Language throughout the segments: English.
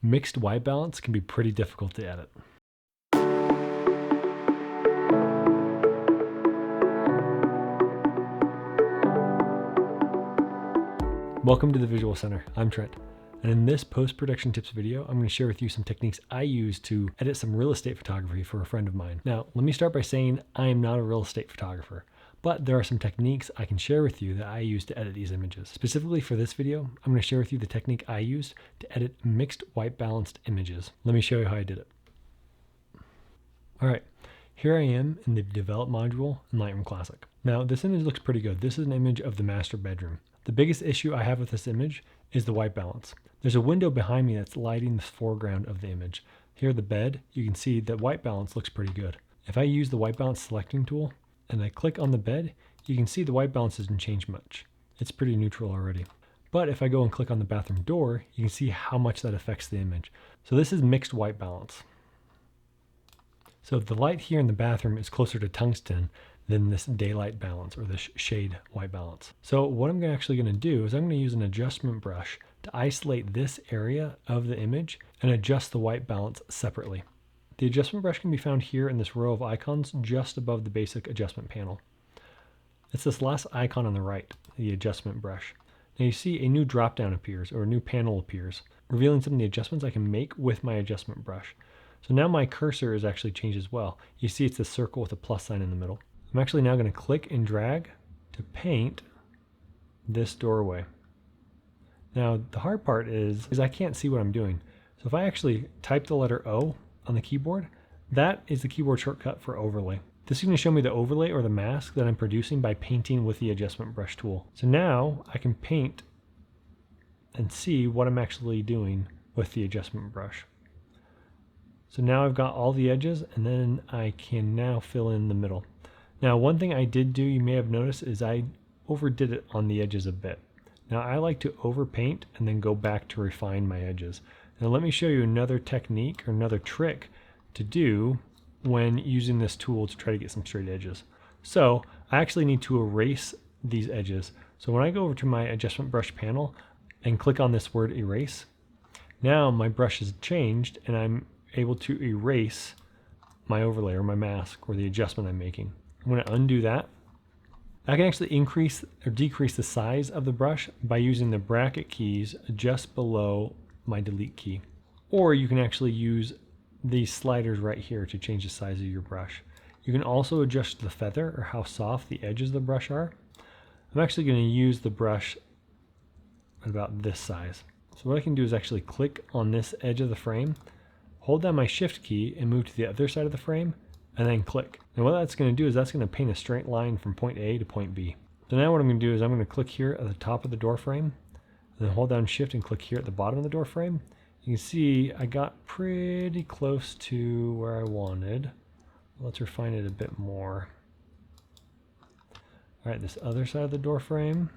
Mixed white balance can be pretty difficult to edit. Welcome to the Visual Center. I'm Trent, and in this post-production tips video, I'm going to share with you some techniques I use to edit some real estate photography for a friend of mine. Now, let me start by saying I am not a real estate photographer, but there are some techniques I can share with you that I use to edit these images. Specifically for this video, I'm going to share with you the technique I used to edit mixed white balanced images. Let me show you how I did it. All right, here I am in the Develop module in Lightroom Classic. Now, this image looks pretty good. This is an image of the master bedroom. The biggest issue I have with this image is the white balance. There's a window behind me that's lighting the foreground of the image. Here, the bed, you can see that white balance looks pretty good. If I use the white balance selecting tool and I click on the bed, you can see the white balance doesn't change much. It's pretty neutral already. But if I go and click on the bathroom door, you can see how much that affects the image. So this is mixed white balance. So the light here in the bathroom is closer to tungsten than this daylight balance or this shade white balance. So what I'm actually going to do is I'm going to use an adjustment brush to isolate this area of the image and adjust the white balance separately. The adjustment brush can be found here in this row of icons just above the basic adjustment panel. It's this last icon on the right, the adjustment brush. Now you see a new drop down appears, or a new panel appears, revealing some of the adjustments I can make with my adjustment brush. So now my cursor is actually changed as well. You see it's a circle with a plus sign in the middle. I'm actually now going to click and drag to paint this doorway. Now the hard part is I can't see what I'm doing. So if I actually type the letter O on the keyboard, that is the keyboard shortcut for overlay. This is going to show me the overlay or the mask that I'm producing by painting with the adjustment brush tool. So now I can paint and see what I'm actually doing with the adjustment brush. So now I've got all the edges, and then I can now fill in the middle. Now, one thing I did do, you may have noticed, is I overdid it on the edges a bit. Now I like to overpaint and then go back to refine my edges. Now let me show you another technique or another trick to do when using this tool to try to get some straight edges. So I actually need to erase these edges. So when I go over to my adjustment brush panel and click on this word erase, now my brush has changed and I'm able to erase my overlay or my mask or the adjustment I'm making. I'm going to undo that. I can actually increase or decrease the size of the brush by using the bracket keys just below my delete key. Or you can actually use these sliders right here to change the size of your brush. You can also adjust the feather or how soft the edges of the brush are. I'm actually going to use the brush at about this size. So what I can do is actually click on this edge of the frame, hold down my shift key and move to the other side of the frame, and then click. And what that's going to do is that's going to paint a straight line from point A to point B. So now what I'm going to do is I'm going to click here at the top of the door frame, and then hold down shift and click here at the bottom of the door frame. You can see I got pretty close to where I wanted. Let's refine it a bit more. All right, this other side of the door frame,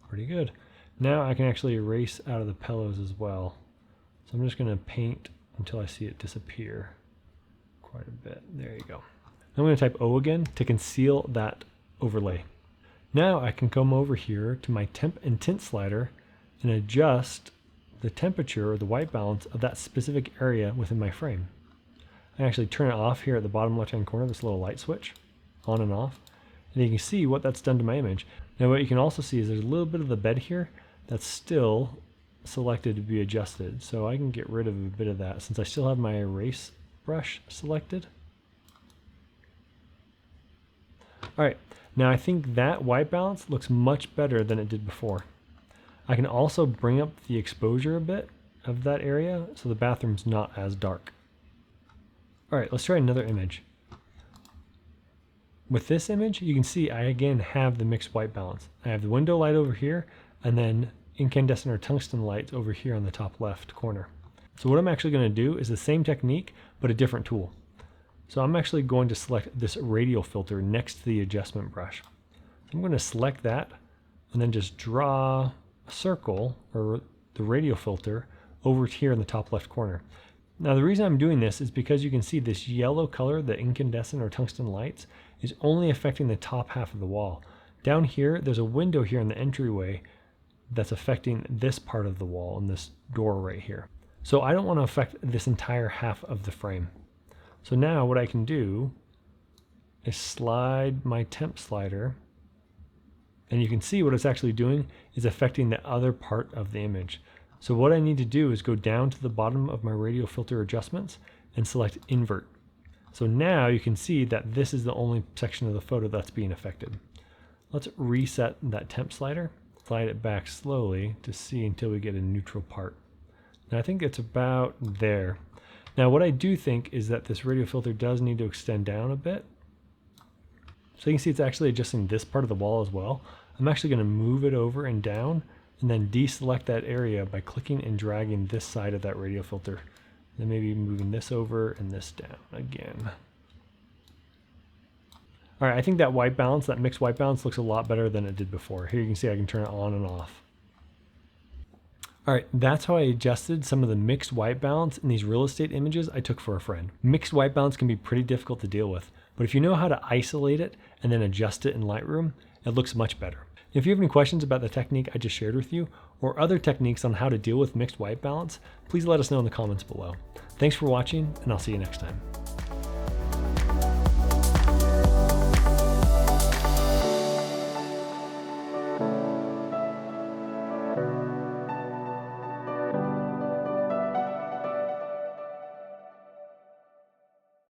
pretty good. Now I can actually erase out of the pillows as well. So I'm just going to paint until I see it disappear quite a bit. There you go. I'm going to type O again to conceal that overlay. Now I can come over here to my temp and tint slider and adjust the temperature or the white balance of that specific area within my frame. I actually turn it off here at the bottom left hand corner, this little light switch, on and off. And you can see what that's done to my image. Now what you can also see is there's a little bit of the bed here that's still selected to be adjusted. So I can get rid of a bit of that since I still have my erase brush selected. All right, now I think that white balance looks much better than it did before. I can also bring up the exposure a bit of that area so the bathroom's not as dark. All right, let's try another image. With this image, you can see I again have the mixed white balance. I have the window light over here and then incandescent or tungsten lights over here on the top left corner. So what I'm actually going to do is the same technique, but a different tool. So I'm actually going to select this radial filter next to the adjustment brush. I'm going to select that and then just draw a circle or the radial filter over here in the top left corner. Now the reason I'm doing this is because you can see this yellow color, the incandescent or tungsten lights, is only affecting the top half of the wall. Down here, there's a window here in the entryway that's affecting this part of the wall and this door right here. So I don't want to affect this entire half of the frame. So now what I can do is slide my temp slider, and you can see what it's actually doing is affecting the other part of the image. So what I need to do is go down to the bottom of my radial filter adjustments and select invert. So now you can see that this is the only section of the photo that's being affected. Let's reset that temp slider, slide it back slowly to see until we get a neutral part. And I think it's about there. Now what I do think is that this radial filter does need to extend down a bit. So you can see it's actually adjusting this part of the wall as well. I'm actually going to move it over and down and then deselect that area by clicking and dragging this side of that radial filter. Then maybe moving this over and this down again. All right, I think that white balance, that mixed white balance looks a lot better than it did before. Here you can see I can turn it on and off. All right, that's how I adjusted some of the mixed white balance in these real estate images I took for a friend. Mixed white balance can be pretty difficult to deal with, but if you know how to isolate it and then adjust it in Lightroom, it looks much better. If you have any questions about the technique I just shared with you, or other techniques on how to deal with mixed white balance, please let us know in the comments below. Thanks for watching, and I'll see you next time.